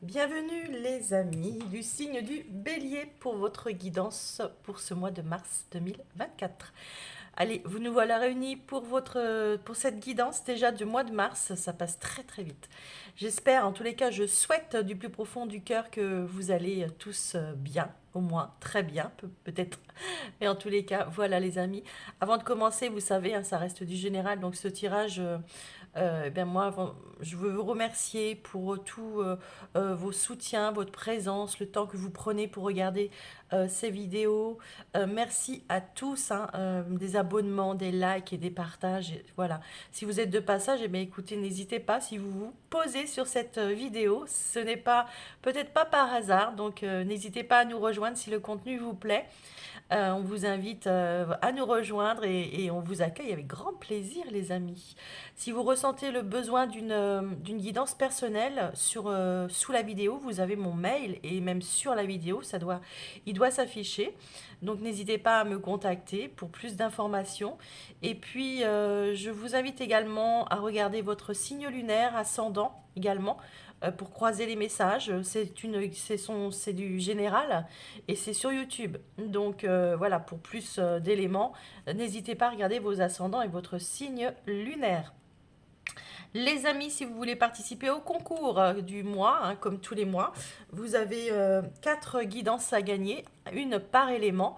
Bienvenue les amis du signe du Bélier pour votre guidance pour ce mois de mars 2024. Allez, vous nous voilà réunis pour cette guidance déjà du mois de mars, ça passe très très vite. J'espère, en tous les cas, je souhaite du plus profond du cœur que vous allez tous bien, au moins très bien, peut-être. Mais en tous les cas, voilà les amis. Avant de commencer, vous savez, hein, ça reste du général, donc ce tirage, je veux vous remercier pour tous vos soutiens, votre présence, le temps que vous prenez pour regarder ces vidéos. Merci à tous, hein, des abonnements, des likes et des partages. Voilà. Si vous êtes de passage, eh bien, écoutez, n'hésitez pas. Si vous vous posez sur cette vidéo, ce n'est pas peut-être pas par hasard. Donc, n'hésitez pas à nous rejoindre si le contenu vous plaît. On vous invite à nous rejoindre et on vous accueille avec grand plaisir, les amis. Si vous ressentez le besoin d'une guidance personnelle sous la vidéo, vous avez mon mail et même sur la vidéo, il doit s'afficher. Donc n'hésitez pas à me contacter pour plus d'informations. Et puis, je vous invite également à regarder votre signe lunaire ascendant également pour croiser les messages. C'est du général et c'est sur YouTube. Donc voilà, pour plus d'éléments, n'hésitez pas à regarder vos ascendants et votre signe lunaire. Les amis, si vous voulez participer au concours du mois, hein, comme tous les mois, vous avez 4 guidances à gagner, une par élément.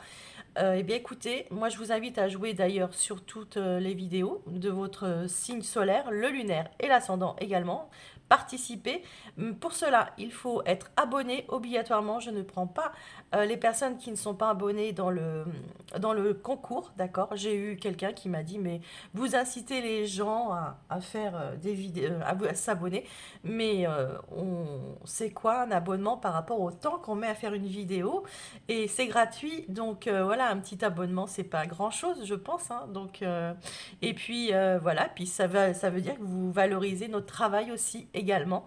Eh bien écoutez, moi je vous invite à jouer d'ailleurs sur toutes les vidéos de votre signe solaire, le lunaire et l'ascendant également. Participer. Pour cela, il faut être abonné obligatoirement. Je ne prends pas les personnes qui ne sont pas abonnées dans le concours, d'accord? J'ai eu quelqu'un qui m'a dit, mais vous incitez les gens à faire des vidéos, à s'abonner, mais c'est quoi un abonnement par rapport au temps qu'on met à faire une vidéo? Et c'est gratuit, donc voilà, un petit abonnement, c'est pas grand-chose, je pense, hein. Donc, et puis voilà, puis ça veut dire que vous valorisez notre travail aussi également.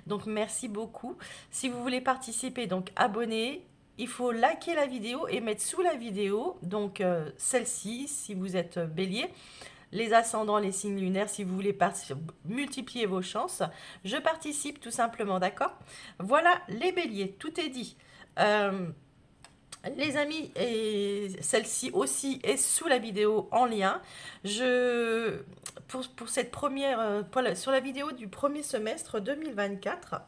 Donc merci beaucoup. Si vous voulez participer, donc abonnez. Il faut liker la vidéo et mettre sous la vidéo, donc celle-ci, si vous êtes bélier, les ascendants, les signes lunaires, si vous voulez multiplier vos chances. Je participe tout simplement, d'accord? Voilà les béliers, tout est dit. Euh, les amis, et celle-ci aussi est sous la vidéo en lien. Je, pour cette première, sur la vidéo du premier semestre 2024,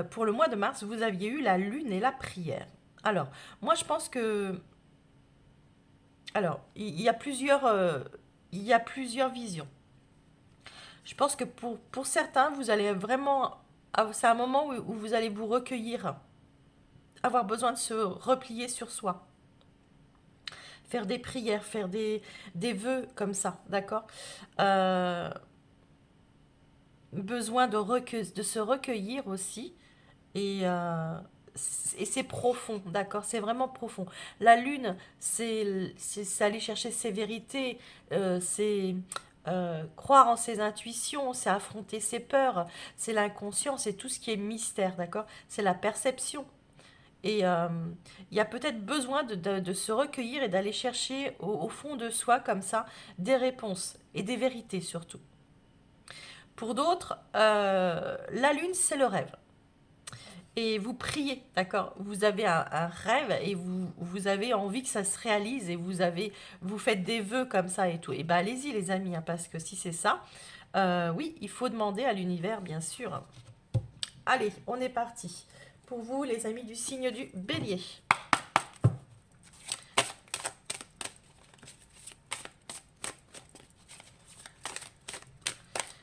pour le mois de mars, vous aviez eu la lune et la prière. Alors, moi je pense que, alors, il y a plusieurs visions. Je pense que pour certains, vous allez vraiment, c'est un moment où vous allez vous recueillir, avoir besoin de se replier sur soi, faire des prières, faire des vœux comme ça, d'accord? Euh, Besoin de se recueillir aussi. Et, et c'est profond, d'accord? C'est vraiment profond. La lune, c'est aller chercher ses vérités, c'est croire en ses intuitions, c'est affronter ses peurs, c'est l'inconscient, c'est tout ce qui est mystère, d'accord? C'est la perception. Et il y a peut-être besoin de se recueillir et d'aller chercher au fond de soi, comme ça, des réponses et des vérités surtout. Pour d'autres, la lune, c'est le rêve. Et vous priez, d'accord? Vous avez un rêve et vous avez envie que ça se réalise et vous faites des vœux comme ça et tout. Et ben allez-y les amis, hein, parce que si c'est ça, oui, il faut demander à l'univers, bien sûr. Allez, on est parti. Pour vous, les amis du signe du Bélier.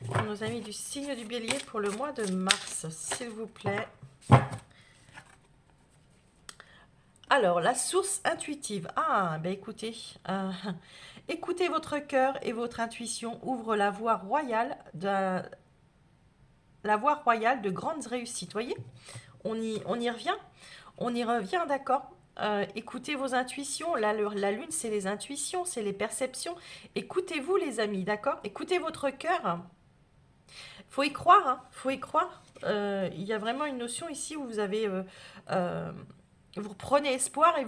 Pour nos amis du signe du Bélier pour le mois de mars, s'il vous plaît. Alors, la source intuitive. Ah, ben écoutez, écoutez votre cœur et votre intuition ouvre la voie royale de grandes réussites. Voyez, on y revient, on y revient, d'accord. Écoutez vos intuitions. La lune, c'est les intuitions, c'est les perceptions. Écoutez-vous, les amis, d'accord. Écoutez votre cœur. Faut y croire, hein, faut y croire. Il y a vraiment une notion ici où euh, vous reprenez espoir et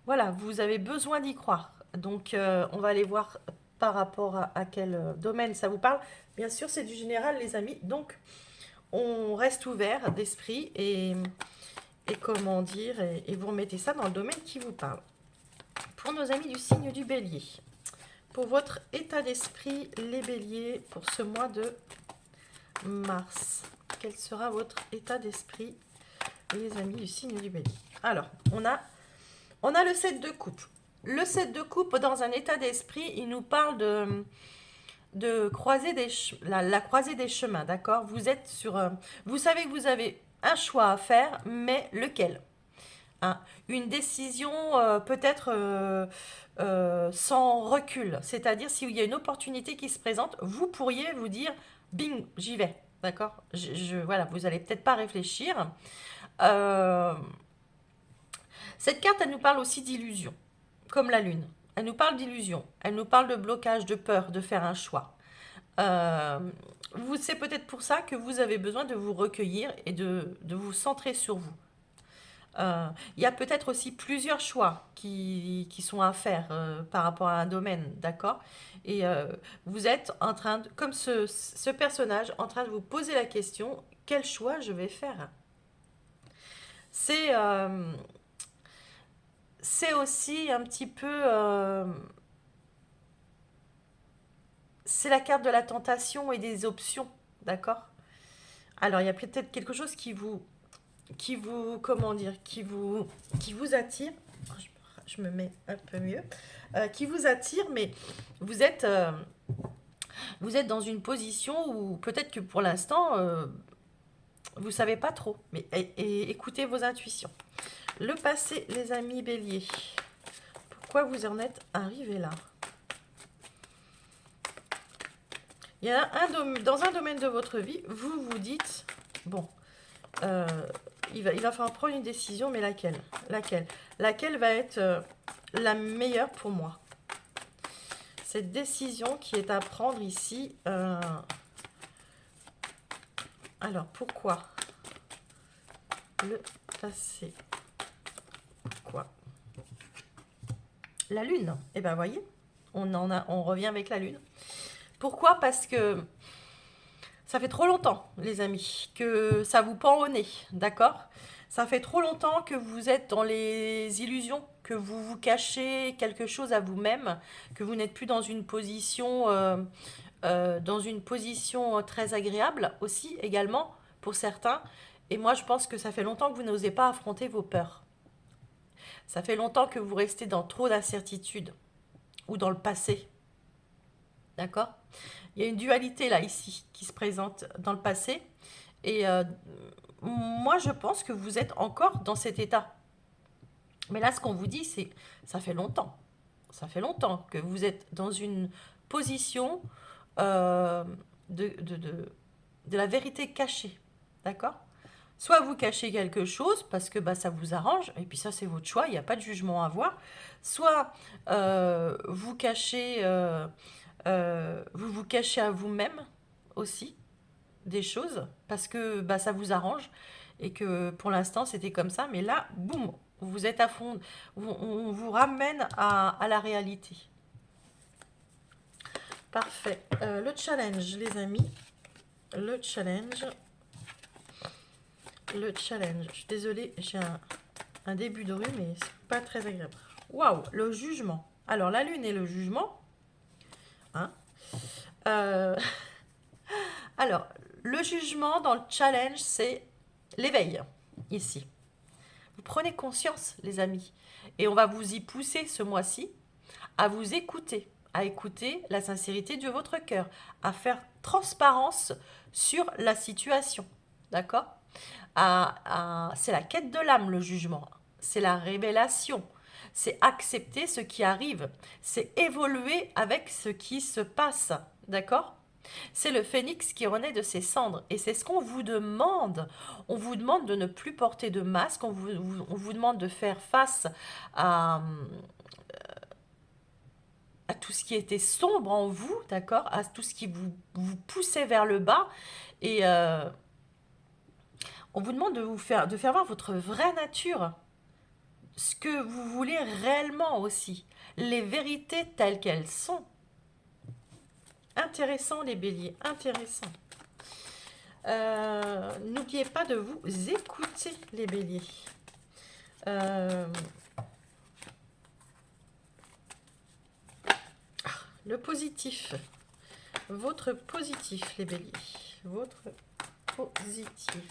voilà, vous avez besoin d'y croire. Donc, on va aller voir par rapport à quel domaine ça vous parle. Bien sûr, c'est du général, les amis. Donc, on reste ouvert d'esprit et comment dire, et vous remettez ça dans le domaine qui vous parle. Pour nos amis du signe du Bélier, pour votre état d'esprit, les Béliers, pour ce mois de mars, quel sera votre état d'esprit, les amis du signe du Bélier? Alors, on a le 7 de coupe. Le 7 de coupe, dans un état d'esprit, il nous parle de croiser la croisée des chemins, d'accord? Vous êtes sur... vous savez que vous avez un choix à faire, mais lequel? Hein, une décision peut-être sans recul. C'est-à-dire, s'il y a une opportunité qui se présente, vous pourriez vous dire, bing, j'y vais. D'accord? Voilà, vous n'allez peut-être pas réfléchir. Euh, cette carte, elle nous parle aussi d'illusion, comme la lune. Elle nous parle d'illusion. Elle nous parle de blocage, de peur, de faire un choix. Euh, c'est peut-être pour ça que vous avez besoin de vous recueillir et de vous centrer sur vous. Il y a peut-être aussi plusieurs choix qui sont à faire par rapport à un domaine, d'accord? Et vous êtes en train de, comme ce personnage, en train de vous poser la question, quel choix je vais faire? C'est c'est aussi un petit peu... c'est la carte de la tentation et des options, d'accord? Alors, il y a peut-être quelque chose comment dire, qui vous attire. Je me mets un peu mieux. Qui vous attire, mais vous êtes, euh, vous êtes dans une position où peut-être que pour l'instant, vous savez pas trop. Mais et écoutez vos intuitions. Le passé, les amis Bélier. Pourquoi vous en êtes arrivé là? Il y a dans un domaine de votre vie, vous vous dites, bon, euh, il va falloir prendre une décision, mais laquelle? Laquelle va être la meilleure pour moi? Cette décision qui est à prendre ici, alors pourquoi le passé? Pourquoi la lune? Eh bien, voyez, on revient avec la lune. Pourquoi? Parce que ça fait trop longtemps, les amis, que ça vous pend au nez, d'accord? Ça fait trop longtemps que vous êtes dans les illusions, que vous vous cachez quelque chose à vous-même, que vous n'êtes plus dans une position très agréable aussi, également, pour certains. Et moi, je pense que ça fait longtemps que vous n'osez pas affronter vos peurs. Ça fait longtemps que vous restez dans trop d'incertitudes ou dans le passé, d'accord? Il y a une dualité là, ici, qui se présente dans le passé. Et moi, je pense que vous êtes encore dans cet état. Mais là, ce qu'on vous dit, c'est ça fait longtemps. Ça fait longtemps que vous êtes dans une position euh, de la vérité cachée. D'accord? Soit vous cachez quelque chose parce que bah, ça vous arrange, et puis ça c'est votre choix, il n'y a pas de jugement à avoir. Soit vous cachez, vous vous cachez à vous-même aussi des choses parce que bah, ça vous arrange et que pour l'instant c'était comme ça, mais là, boum, vous êtes à fond, on vous ramène à la réalité. Parfait. Le challenge, les amis. Le challenge. Le challenge. Je suis désolée, j'ai un début de rue, mais c'est pas très agréable. Waouh, le jugement. Alors, la lune et le jugement. Hein. Euh, alors, le jugement dans le challenge, c'est l'éveil, ici. Vous prenez conscience, les amis. Et on va vous y pousser ce mois-ci à vous écouter, à écouter la sincérité de votre cœur, à faire transparence sur la situation. D'accord? C'est la quête de l'âme, le jugement. C'est la révélation. C'est accepter ce qui arrive. C'est évoluer avec ce qui se passe. D'accord? C'est le phénix qui renaît de ses cendres. Et c'est ce qu'on vous demande. On vous demande de ne plus porter de masque. On vous demande de faire face à, à tout ce qui était sombre en vous, d'accord? À tout ce qui vous poussait vers le bas. Et on vous demande de faire voir votre vraie nature. Ce que vous voulez réellement aussi. Les vérités telles qu'elles sont. Intéressant les béliers, intéressant. N'oubliez pas de vous écouter, les béliers. Euh, le positif. Votre positif, les béliers. Votre positif.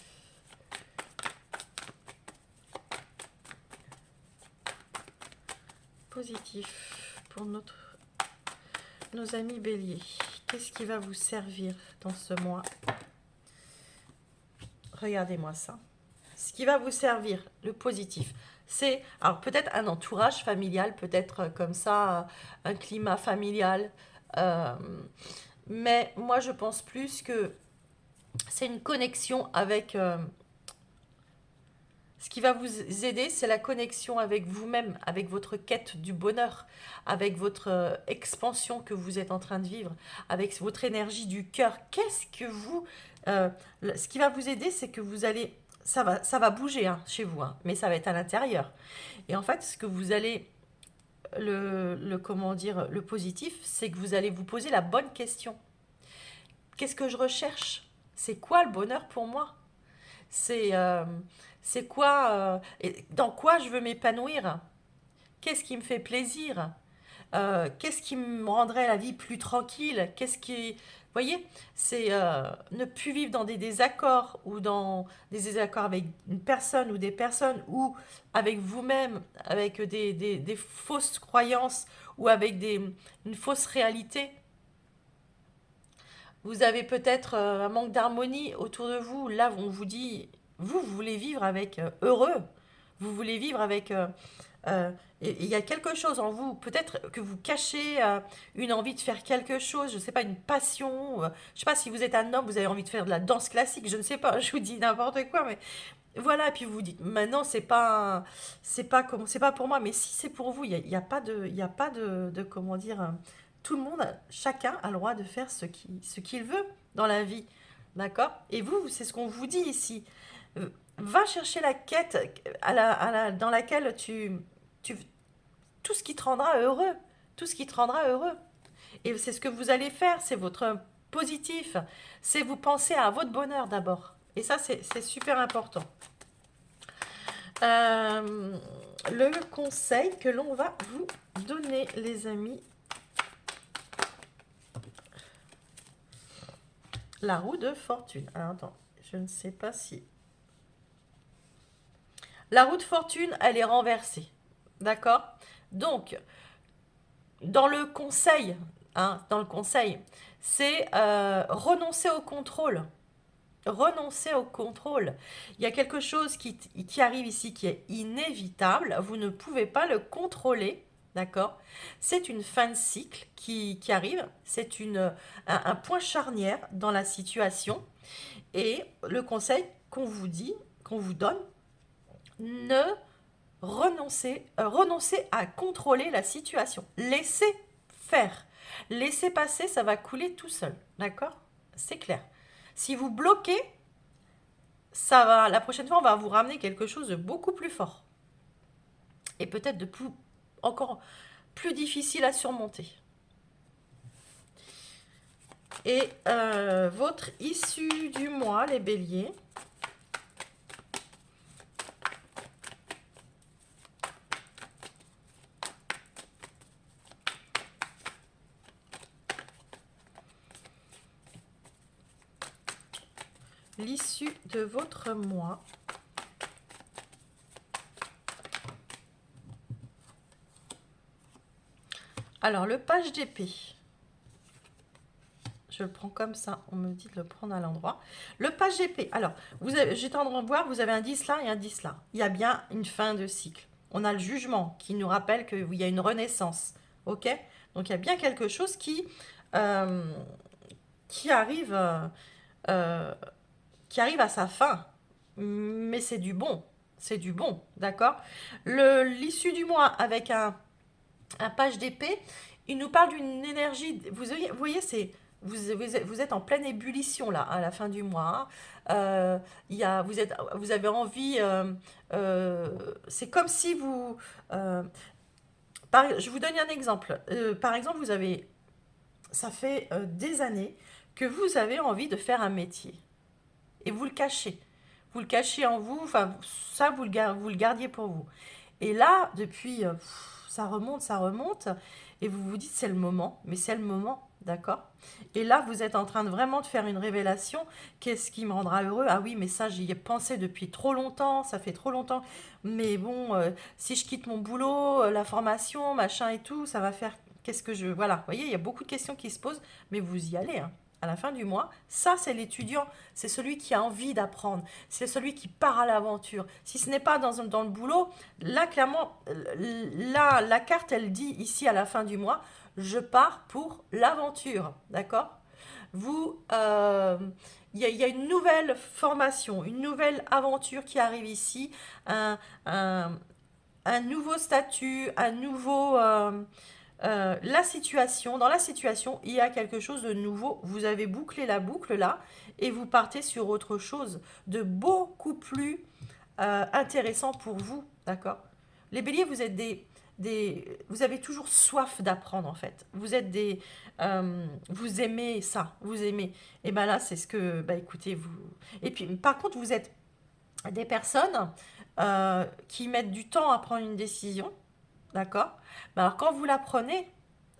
Positif pour nos amis béliers. Qu'est-ce qui va vous servir dans ce mois? Regardez-moi ça. Ce qui va vous servir, le positif, c'est alors peut-être un entourage familial, peut-être comme ça, un climat familial. euh, mais moi, je pense plus que c'est une connexion avec... ce qui va vous aider, c'est la connexion avec vous-même, avec votre quête du bonheur, avec votre expansion que vous êtes en train de vivre, avec votre énergie du cœur. Qu'est-ce que vous... euh, ce qui va vous aider, c'est que vous allez... ça va bouger hein, chez vous, hein, mais ça va être à l'intérieur. Et en fait, ce que vous allez... comment dire, le positif, c'est que vous allez vous poser la bonne question. Qu'est-ce que je recherche? C'est quoi le bonheur pour moi? C'est c'est quoi, dans quoi je veux m'épanouir? Qu'est-ce qui me fait plaisir? Qu'est-ce qui me rendrait la vie plus tranquille? Qu'est-ce qui... Vous voyez, c'est ne plus vivre dans des désaccords ou dans des désaccords avec une personne ou des personnes ou avec vous-même, avec des fausses croyances ou avec une fausse réalité. Vous avez peut-être un manque d'harmonie autour de vous. Là, on vous dit, vous voulez vivre avec heureux. Vous voulez vivre avec... euh, il y a quelque chose en vous. Peut-être que vous cachez une envie de faire quelque chose. Je ne sais pas, une passion. Je ne sais pas si vous êtes un homme, vous avez envie de faire de la danse classique. Je ne sais pas, je vous dis n'importe quoi. Mais voilà, et puis vous vous dites, maintenant, c'est pas pour moi. Mais si c'est pour vous, il y a pas de, il y a pas de, comment dire... tout le monde, chacun a le droit de faire ce qu'il veut dans la vie. D'accord? Et vous, c'est ce qu'on vous dit ici. Va chercher la quête dans laquelle tu... Tout ce qui te rendra heureux. Tout ce qui te rendra heureux. Et c'est ce que vous allez faire. C'est votre positif. C'est vous penser à votre bonheur d'abord. Et ça, c'est super important. Euh, le conseil que l'on va vous donner, les amis, la roue de fortune. Alors attends, je ne sais pas si... La roue de fortune, elle est renversée. D'accord? Donc, dans le conseil, c'est renoncer au contrôle. Renoncer au contrôle. Il y a quelque chose qui arrive ici qui est inévitable. Vous ne pouvez pas le contrôler. D'accord? C'est une fin de cycle qui arrive. C'est un point charnière dans la situation. Et le conseil qu'on vous dit, qu'on vous donne, ne renoncez à contrôler la situation. Laissez faire. Laissez passer, ça va couler tout seul. D'accord? C'est clair. Si vous bloquez, ça va, la prochaine fois, on va vous ramener quelque chose de beaucoup plus fort. Et peut-être encore plus difficile à surmonter. Et votre issue du mois, les béliers. L'issue de votre mois. Alors, le page d'épée. Je le prends comme ça. On me dit de le prendre à l'endroit. Le page d'épée. Alors, j'étais en train de voir, vous avez un 10 là et un 10 là. Il y a bien une fin de cycle. On a le jugement qui nous rappelle qu'il y a une renaissance. OK? Donc, il y a bien quelque chose euh, qui arrive... euh, qui arrive à sa fin. Mais c'est du bon. C'est du bon, d'accord? L'issue du mois avec un page d'épée, il nous parle d'une énergie. Vous voyez, vous êtes en pleine ébullition là, à la fin du mois. Vous avez envie. C'est comme si vous. Je vous donne un exemple. Par exemple, ça fait des années que vous avez envie de faire un métier. et vous le cachez. Vous le cachez en vous, enfin, ça, vous le gardiez pour vous. Et là, depuis, ça remonte, et vous vous dites, c'est le moment, mais c'est le moment, d'accord? Et là, vous êtes en train de vraiment de faire une révélation. Qu'est-ce qui me rendra heureux? Ah oui, mais ça, j'y ai pensé depuis trop longtemps, ça fait trop longtemps. Mais bon, si je quitte mon boulot, la formation, machin et tout, ça va faire... Qu'est-ce que je... Voilà, vous voyez, il y a beaucoup de questions qui se posent, mais vous y allez, hein. À la fin du mois, ça, c'est l'étudiant, c'est celui qui a envie d'apprendre, c'est celui qui part à l'aventure. Si ce n'est pas dans le boulot, là, clairement, là, la carte, elle dit ici à la fin du mois, je pars pour l'aventure, d'accord? Vous, y a une nouvelle formation, une nouvelle aventure qui arrive ici, un, un, un nouveau statut, un nouveau... dans la situation, il y a quelque chose de nouveau. Vous avez bouclé la boucle là et vous partez sur autre chose de beaucoup plus intéressant pour vous, d'accord? Les béliers, vous êtes vous avez toujours soif d'apprendre en fait. Vous êtes vous aimez ça, vous aimez. Et ben là, c'est ce que, bah écoutez, vous. Et puis, par contre, vous êtes des personnes qui mettent du temps à prendre une décision, d'accord? Mais alors quand vous la prenez,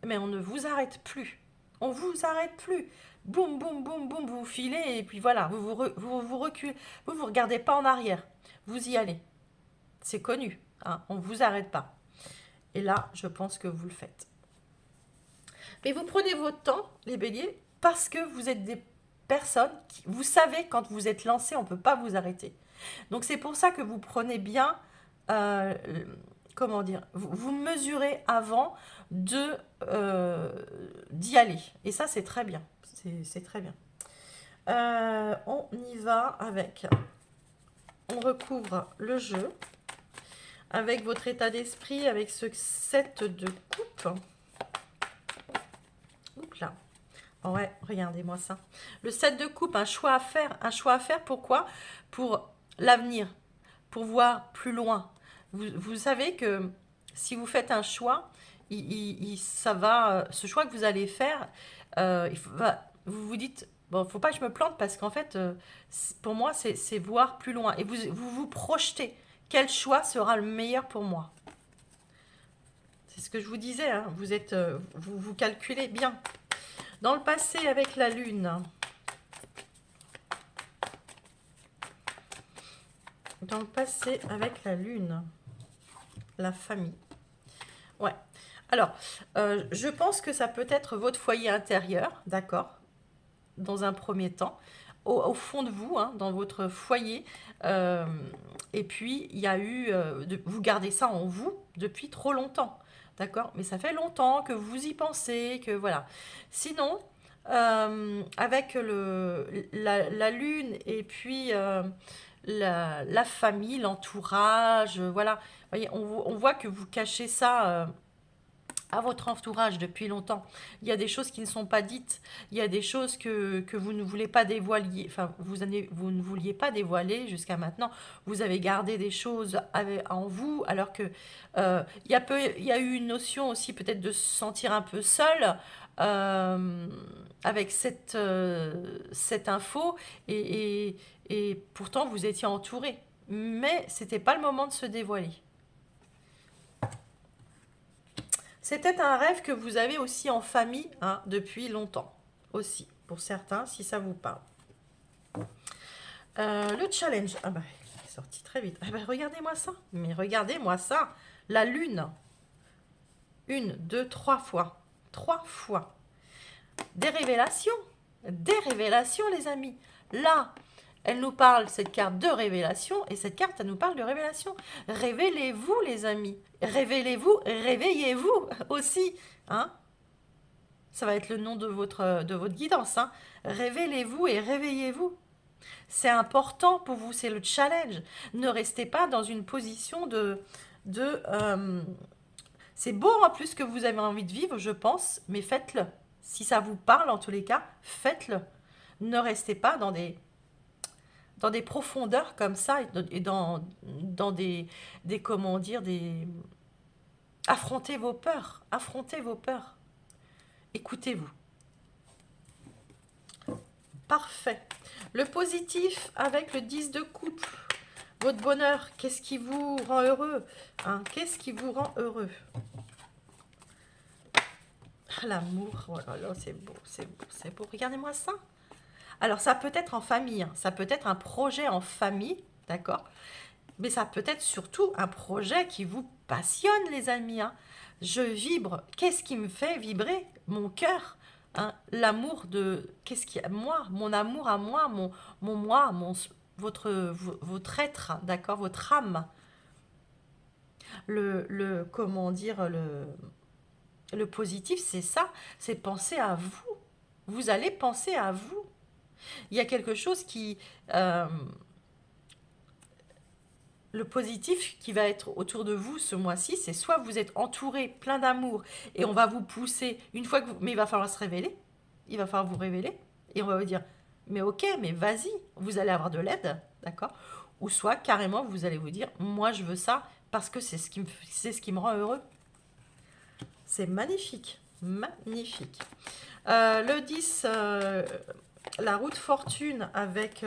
mais on ne vous arrête plus. On vous arrête plus. Boum, boum, boum, boum, vous filez et puis voilà, vous reculez, vous regardez pas en arrière. Vous y allez. C'est connu, hein, on ne vous arrête pas. Et là, je pense que vous le faites. Mais vous prenez votre temps, les béliers, parce que vous êtes des personnes qui, vous savez, quand vous êtes lancé, on ne peut pas vous arrêter. Donc c'est pour ça que vous prenez bien, euh, comment dire, vous mesurez avant de d'y aller. Et ça, c'est très bien. C'est très bien. On y va avec, on recouvre le jeu avec votre état d'esprit, avec ce set de coupe. Oups là. Ouais, regardez-moi ça. Le set de coupe, un choix à faire. Un choix à faire, pourquoi? Pour l'avenir, pour voir plus loin. Vous savez que si vous faites un choix, ça va, ce choix que vous allez faire, vous vous dites, bon, faut pas que je me plante parce qu'en fait, pour moi, c'est voir plus loin. Et vous projetez. Quel choix sera le meilleur pour moi? C'est ce que je vous disais, hein. Vous calculez bien. Dans le passé avec la lune. Dans le passé avec la lune. La famille. Ouais. Alors, je pense que ça peut être votre foyer intérieur, d'accord, dans un premier temps, au fond de vous, hein, dans votre foyer. euh, et puis, il y a eu, vous gardez ça en vous depuis trop longtemps, d'accord? Mais ça fait longtemps que vous y pensez, que voilà. Sinon, avec la lune et puis la famille, l'entourage, voilà. Vous voyez, on voit que vous cachez ça. À votre entourage depuis longtemps. Il y a des choses qui ne sont pas dites, il y a des choses que vous ne voulez pas dévoiler, enfin vous ne vouliez pas dévoiler jusqu'à maintenant. Vous avez gardé des choses en vous, alors que il y a eu une notion aussi peut-être de se sentir un peu seul avec cette info, et pourtant vous étiez entouré. Mais c'était pas le moment de se dévoiler. C'était un rêve que vous avez aussi en famille, hein, depuis longtemps. Aussi, pour certains, si ça vous parle. Le challenge. Ah bah, il est sorti très vite. Ah bah, regardez-moi ça. Mais regardez-moi ça. La lune. Une, deux, trois fois. Trois fois. Des révélations. Des révélations, les amis. Là, elle nous parle, cette carte, de révélation, et cette carte, elle nous parle de révélation. Révélez-vous, les amis. Révélez-vous, réveillez-vous aussi. Hein, ça va être le nom de votre guidance. Hein. Révélez-vous et réveillez-vous. C'est important pour vous, c'est le challenge. Ne restez pas dans une position de c'est beau en plus que vous avez envie de vivre, je pense, mais faites-le. Si ça vous parle, en tous les cas, faites-le. Ne restez pas dans des profondeurs comme ça et dans comment dire, affrontez vos peurs. Affrontez vos peurs. Écoutez-vous. Parfait. Le positif avec le 10 de coupe. Votre bonheur, qu'est-ce qui vous rend heureux, hein? Qu'est-ce qui vous rend heureux? Ah, l'amour, oh là là, c'est beau, c'est beau, c'est beau. Regardez-moi ça. Alors, ça peut être en famille, hein. Ça peut être un projet en famille, d'accord? Mais ça peut être surtout un projet qui vous passionne, les amis, hein. Je vibre. Qu'est-ce qui me fait vibrer? Mon cœur, hein. L'amour de... Qu'est-ce qui... Moi, mon amour à moi, mon moi, votre être, d'accord? Votre âme. Comment dire, le positif, c'est ça. C'est penser à vous. Vous allez penser à vous. Il y a quelque chose qui... euh, le positif qui va être autour de vous ce mois-ci, c'est soit vous êtes entouré plein d'amour et on va vous pousser une fois que vous... Mais il va falloir se révéler. Il va falloir vous révéler. Et on va vous dire, mais ok, mais vas-y, vous allez avoir de l'aide, d'accord? Ou soit carrément vous allez vous dire, moi je veux ça parce que c'est ce qui me rend heureux. C'est magnifique, magnifique. Le 10, la roue de fortune avec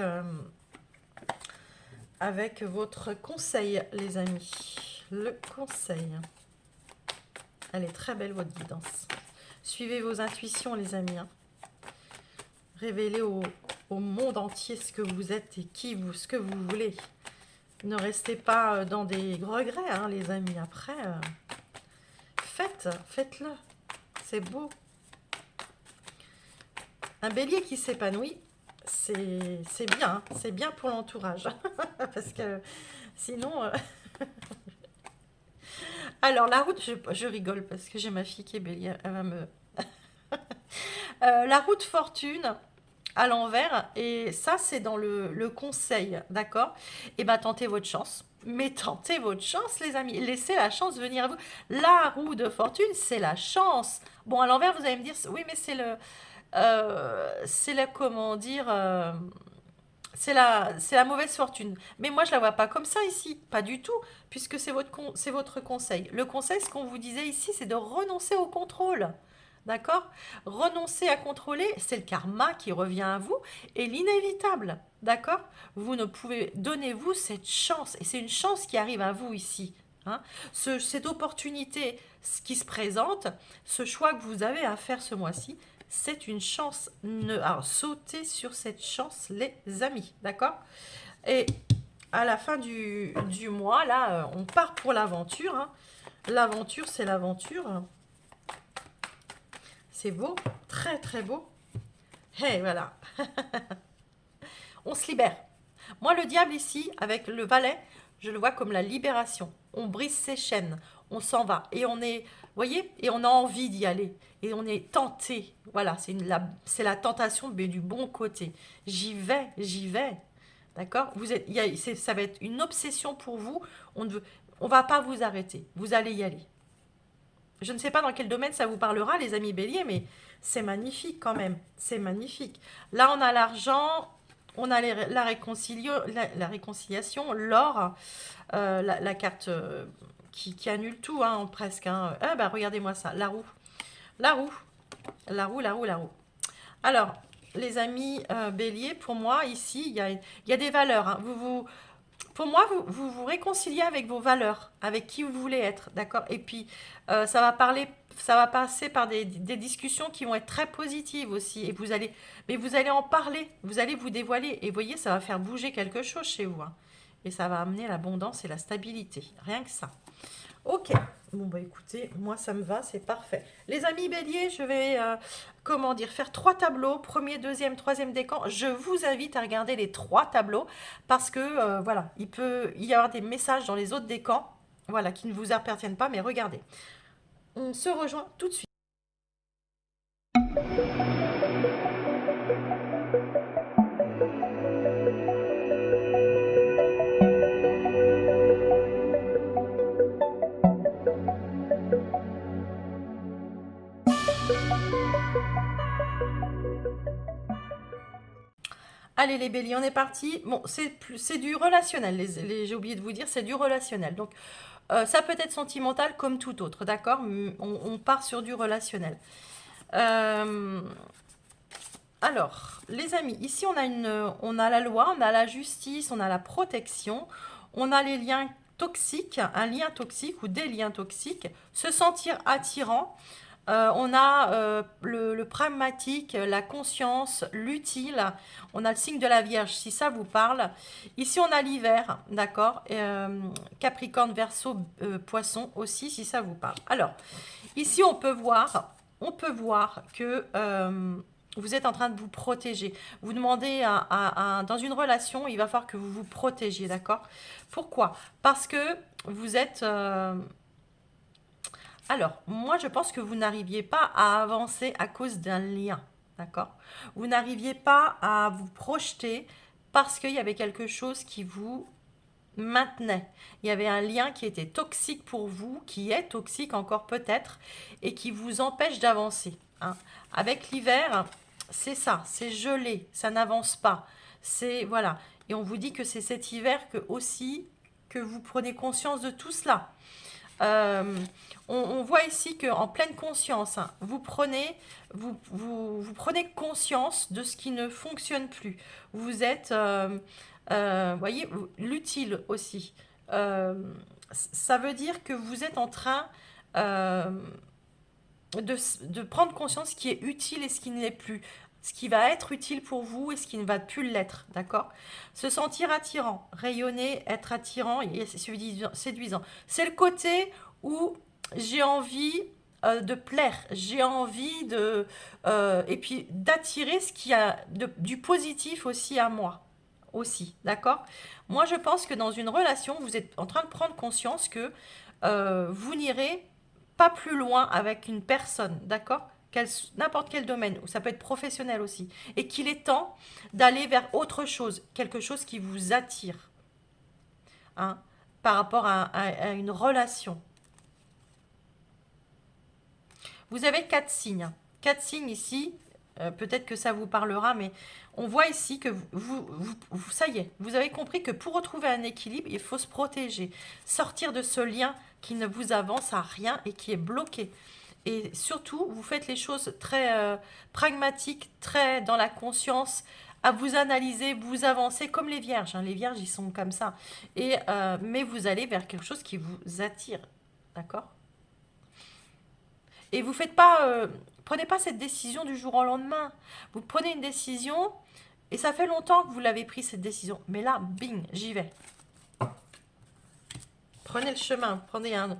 votre conseil, les amis. Le conseil. Elle est très belle, votre guidance. Suivez vos intuitions, les amis, hein. Révélez au monde entier ce que vous êtes et ce que vous voulez. Ne restez pas dans des regrets, hein, les amis. Après, faites-le. C'est beau. Un bélier qui s'épanouit, c'est bien, hein. C'est bien pour l'entourage. Parce que sinon... Alors, la route, je rigole parce que j'ai ma fille qui est bélier. Elle va me... la route fortune à l'envers, et ça, c'est dans le conseil, d'accord? Et bien, tentez votre chance. Mais tentez votre chance, les amis. Laissez la chance venir à vous. La roue de fortune, c'est la chance. Bon, à l'envers, vous allez me dire, oui, mais c'est la, comment dire, c'est la mauvaise fortune. Mais moi, je la vois pas comme ça ici, pas du tout, puisque c'est votre conseil. Le conseil, ce qu'on vous disait ici, c'est de renoncer au contrôle. D'accord? Renoncer à contrôler, c'est le karma qui revient à vous et l'inévitable. D'accord? Vous ne pouvez, donnez-vous cette chance, et c'est une chance qui arrive à vous ici, hein. Cette opportunité qui se présente, ce choix que vous avez à faire ce mois-ci, c'est une chance. Alors, sautez sur cette chance, les amis, d'accord? Et à la fin du mois, là, on part pour l'aventure, hein. L'aventure, c'est l'aventure. C'est beau, très très beau. Et voilà, on se libère. Moi, le diable ici, avec le valet, je le vois comme la libération. On brise ses chaînes, on s'en va. Et on est, vous voyez, et on a envie d'y aller. Et on est tenté. Voilà, c'est la tentation, mais du bon côté. J'y vais, j'y vais. D'accord? Ça va être une obsession pour vous. On va pas vous arrêter. Vous allez y aller. Je ne sais pas dans quel domaine ça vous parlera, les amis béliers, mais c'est magnifique quand même. C'est magnifique. Là, on a l'argent, on a la réconciliation, l'or, la carte qui annule tout, hein, presque, hein. Ah, bah, regardez-moi ça, la roue. La roue. La roue, la roue, la roue. Alors, les amis béliers, pour moi, ici, il y a des valeurs, hein. Pour moi, vous réconciliez avec vos valeurs, avec qui vous voulez être, d'accord? Et puis, ça va passer par des discussions qui vont être très positives aussi. Mais vous allez en parler, vous allez vous dévoiler. Et vous voyez, ça va faire bouger quelque chose chez vous, hein. Et ça va amener l'abondance et la stabilité. Rien que ça. Ok. Bon, bah écoutez, moi ça me va, c'est parfait. Les amis béliers, je vais, comment dire, faire 3 tableaux, premier, deuxième, troisième décan. Je vous invite à regarder les 3 tableaux parce que, voilà, il peut y avoir des messages dans les autres décans, voilà, qui ne vous appartiennent pas, mais regardez. On se rejoint tout de suite. Allez les béliers, on est parti. Bon, c'est du relationnel, j'ai oublié de vous dire, c'est du relationnel. Donc, ça peut être sentimental comme tout autre, d'accord? On part sur du relationnel. Euh, Alors, les amis, ici on a la loi, on a la justice, on a la protection, on a les liens toxiques, un lien toxique ou des liens toxiques, se sentir attirant. On a le pragmatique, la conscience, l'utile. On a le signe de la Vierge, si ça vous parle. Ici, on a l'hiver, d'accord. Capricorne, Verseau, Poisson aussi, si ça vous parle. Alors, ici, on peut voir que vous êtes en train de vous protéger. Vous demandez dans une relation, il va falloir que vous vous protégiez, d'accord? Pourquoi? Parce que vous êtes... alors, moi, je pense que vous n'arriviez pas à avancer à cause d'un lien, d'accord? Vous n'arriviez pas à vous projeter parce qu'il y avait quelque chose qui vous maintenait. Il y avait un lien qui était toxique pour vous, qui est toxique encore peut-être, et qui vous empêche d'avancer, hein. Avec l'hiver, c'est ça, c'est gelé, ça n'avance pas. C'est, voilà. Et on vous dit que c'est cet hiver que aussi que vous prenez conscience de tout cela. Euh, on voit ici qu'en pleine conscience, hein, vous prenez conscience de ce qui ne fonctionne plus. Vous êtes, voyez, l'utile aussi. Euh, Ça veut dire que vous êtes en train euh, de prendre conscience ce qui est utile et ce qui ne l'est plus. Ce qui va être utile pour vous et ce qui ne va plus l'être, d'accord? Se sentir attirant, rayonner, être attirant et séduisant. C'est le côté où j'ai envie de plaire, j'ai envie de... et puis d'attirer ce qui a du positif aussi à moi, aussi, d'accord? Moi, je pense que dans une relation, vous êtes en train de prendre conscience que vous n'irez pas plus loin avec une personne, d'accord? N'importe quel domaine, ou ça peut être professionnel aussi, et qu'il est temps d'aller vers autre chose, quelque chose qui vous attire, hein, par rapport à une relation. Vous avez quatre signes. Quatre signes ici. Peut-être que ça vous parlera, mais on voit ici que ça y est, vous avez compris que pour retrouver un équilibre, il faut se protéger, sortir de ce lien qui ne vous avance à rien et qui est bloqué. Et surtout, vous faites les choses très pragmatiques, très dans la conscience, à vous analyser, vous avancez comme les vierges, hein. Les vierges, ils sont comme ça. Mais vous allez vers quelque chose qui vous attire. D'accord? Et vous faites pas, prenez pas cette décision du jour au lendemain. Vous prenez une décision et ça fait longtemps que vous l'avez pris cette décision. Mais là, bing, j'y vais. Prenez le chemin, prenez un.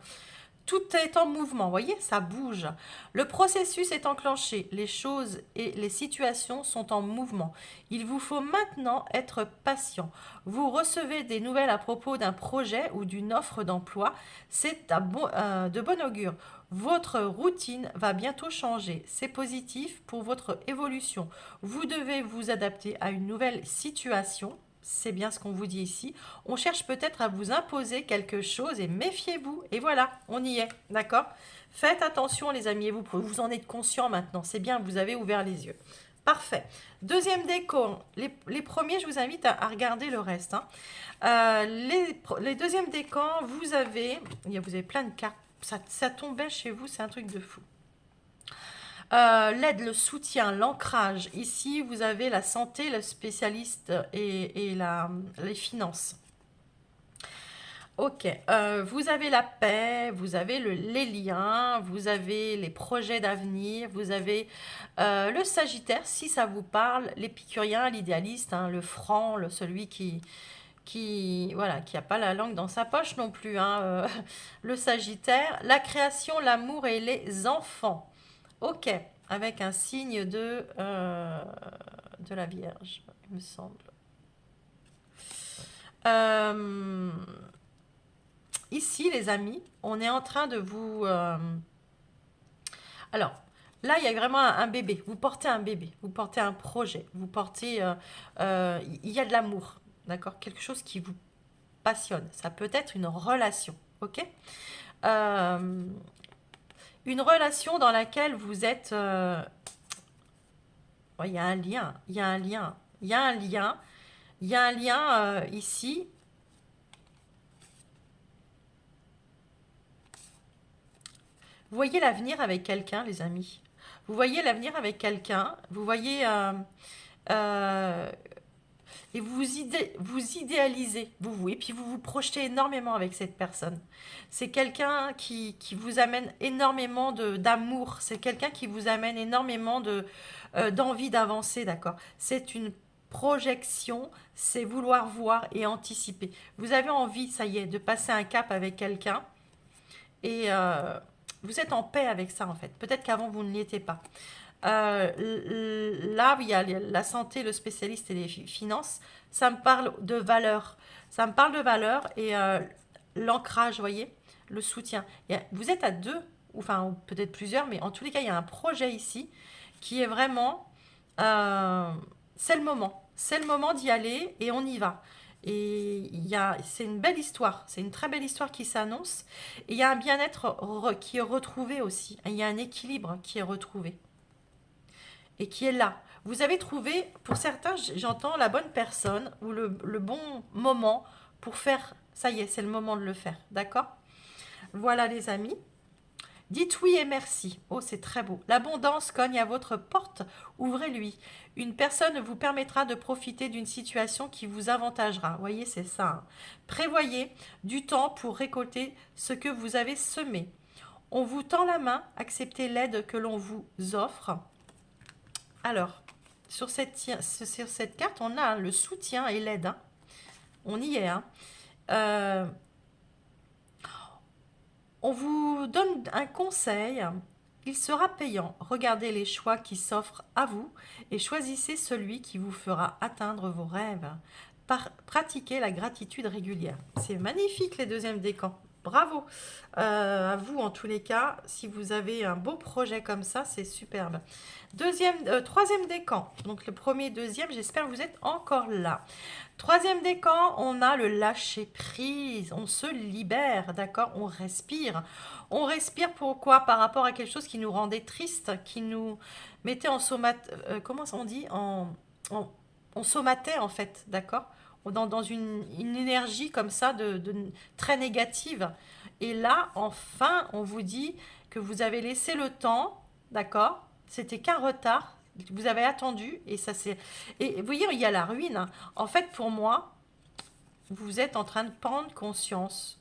Tout est en mouvement, vous voyez, ça bouge. Le processus est enclenché, les choses et les situations sont en mouvement. Il vous faut maintenant être patient. Vous recevez des nouvelles à propos d'un projet ou d'une offre d'emploi, c'est de bon augure. Votre routine va bientôt changer, c'est positif pour votre évolution. Vous devez vous adapter à une nouvelle situation. C'est bien ce qu'on vous dit ici. On cherche peut-être à vous imposer quelque chose et méfiez-vous. Et voilà, on y est, d'accord? Faites attention les amis, et vous en êtes conscient maintenant. C'est bien, vous avez ouvert les yeux. Parfait. Deuxième déco. Les premiers, je vous invite à regarder le reste, hein. Les deuxièmes décors, vous avez plein de cartes. Ça tombait chez vous, c'est un truc de fou. L'aide, le soutien, l'ancrage. Ici, vous avez la santé, le spécialiste et les finances. Ok, vous avez la paix, vous avez les liens, vous avez les projets d'avenir, vous avez le Sagittaire, si ça vous parle, l'épicurien, l'idéaliste, hein, le franc, celui voilà, qui a pas la langue dans sa poche non plus, hein, le Sagittaire, la création, l'amour et les enfants. Ok, avec un signe de la Vierge, il me semble. Euh, Ici, les amis, on est en train de vous... Alors, là, il y a vraiment un bébé. Vous portez un bébé, vous portez un projet, vous portez... il y a de l'amour, d'accord? Quelque chose qui vous passionne. Ça peut être une relation, ok? Euh, une relation dans laquelle vous êtes... ouais, il y a un lien, il y a un lien, il y a un lien, il y a un lien ici. Vous voyez l'avenir avec quelqu'un, les amis. Vous voyez l'avenir avec quelqu'un, vous voyez euh, et vous idéalisez, et puis vous vous projetez énormément avec cette personne. C'est quelqu'un qui vous amène énormément d'amour, c'est quelqu'un qui vous amène énormément d'envie d'avancer, d'accord? C'est une projection, c'est vouloir voir et anticiper. Vous avez envie, ça y est, de passer un cap avec quelqu'un et vous êtes en paix avec ça en fait. Peut-être qu'avant vous ne l'étiez pas. Là, il y a la santé, le spécialiste et les finances. Ça me parle de valeur. Ça me parle de valeur et l'ancrage, vous voyez, le soutien. Vous êtes à deux, ou enfin ou peut-être plusieurs, mais en tous les cas, il y a un projet ici qui est vraiment... euh, c'est le moment. C'est le moment d'y aller et on y va. Et c'est une belle histoire. C'est une très belle histoire qui s'annonce. Et il y a un bien-être qui est retrouvé aussi. Il y a un équilibre qui est retrouvé et qui est là. Vous avez trouvé, pour certains, j'entends la bonne personne ou le bon moment pour faire, ça y est, c'est le moment de le faire, d'accord? Voilà les amis. Dites oui et merci. Oh, c'est très beau. L'abondance cogne à votre porte. Ouvrez-lui. Une personne vous permettra de profiter d'une situation qui vous avantagera. Voyez, c'est ça, hein. Prévoyez du temps pour récolter ce que vous avez semé. On vous tend la main, acceptez l'aide que l'on vous offre. Alors, sur cette carte, on a le soutien et l'aide, hein. On y est, hein. Euh, on vous donne un conseil. Il sera payant. Regardez les choix qui s'offrent à vous et choisissez celui qui vous fera atteindre vos rêves. Pratiquez la gratitude régulière. C'est magnifique les deuxièmes décans. Bravo à vous en tous les cas. Si vous avez un beau projet comme ça, c'est superbe. Troisième décan. Donc le premier, deuxième, j'espère que vous êtes encore là. Troisième décan, on a le lâcher prise. On se libère, d'accord? On respire. On respire pourquoi? Par rapport à quelque chose qui nous rendait triste, qui nous mettait en comment on dit? En- on somatait en fait, d'accord? Dans une énergie comme ça très négative. Et là, enfin, on vous dit que vous avez laissé le temps, d'accord? C'était qu'un retard. Vous avez attendu et ça c'est. Et vous voyez, il y a la ruine, hein. En fait, pour moi, vous êtes en train de prendre conscience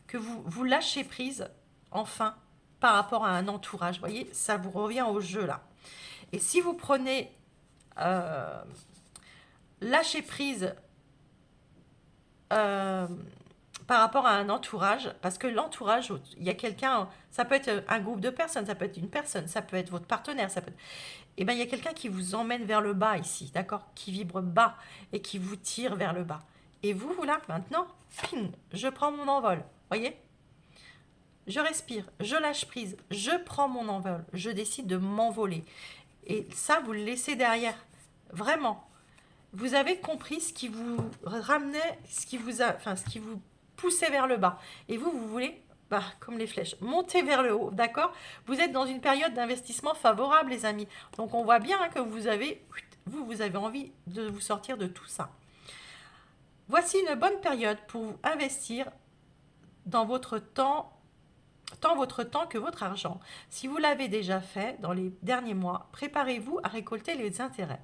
que vous lâchez prise, enfin, par rapport à un entourage. Vous voyez, ça vous revient au jeu là. Et si vous prenez euh, lâcher prise euh, par rapport à un entourage, parce que l'entourage, il y a quelqu'un, ça peut être un groupe de personnes, ça peut être une personne, ça peut être votre partenaire, ça peut être... Eh bien, il y a quelqu'un qui vous emmène vers le bas ici, d'accord? Qui vibre bas et qui vous tire vers le bas. Et vous là, maintenant, ping, je prends mon envol, voyez? Je respire, je lâche prise, je prends mon envol, je décide de m'envoler. Et ça, vous le laissez derrière. Vraiment. Vous avez compris ce qui vous ramenait, ce qui vous poussait vers le bas. Et vous voulez, bah, comme les flèches, monter vers le haut, d'accord? Vous êtes dans une période d'investissement favorable, les amis. Donc on voit bien, hein, que vous avez envie de vous sortir de tout ça. Voici une bonne période pour investir dans votre temps, tant votre temps que votre argent. Si vous l'avez déjà fait dans les derniers mois, préparez-vous à récolter les intérêts.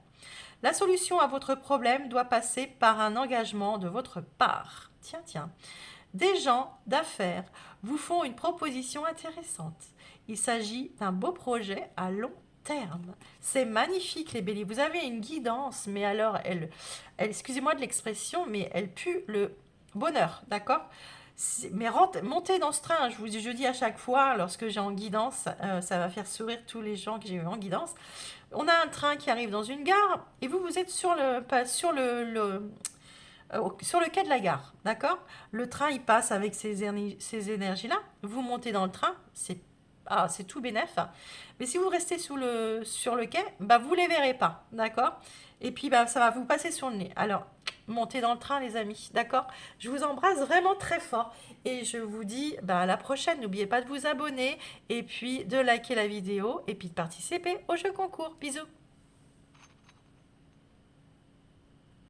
La solution à votre problème doit passer par un engagement de votre part. Tiens, tiens. Des gens d'affaires vous font une proposition intéressante. Il s'agit d'un beau projet à long terme. C'est magnifique les béliers. Vous avez une guidance, mais alors excusez-moi de l'expression, mais elle pue le bonheur, d'accord? Mais montez dans ce train, je dis à chaque fois, lorsque j'ai en guidance, ça va faire sourire tous les gens que j'ai eu en guidance. On a un train qui arrive dans une gare et vous êtes sur sur le quai de la gare, d'accord? Le train, il passe avec ces énergies-là. Vous montez dans le train, c'est tout bénef. Mais si vous restez sur le quai, bah, vous les verrez pas, d'accord? Et puis, bah, ça va vous passer sur le nez. Alors, montez dans le train, les amis, d'accord? Je vous embrasse vraiment très fort. Et je vous dis bah, à la prochaine. N'oubliez pas de vous abonner et puis de liker la vidéo et puis de participer au jeu concours. Bisous!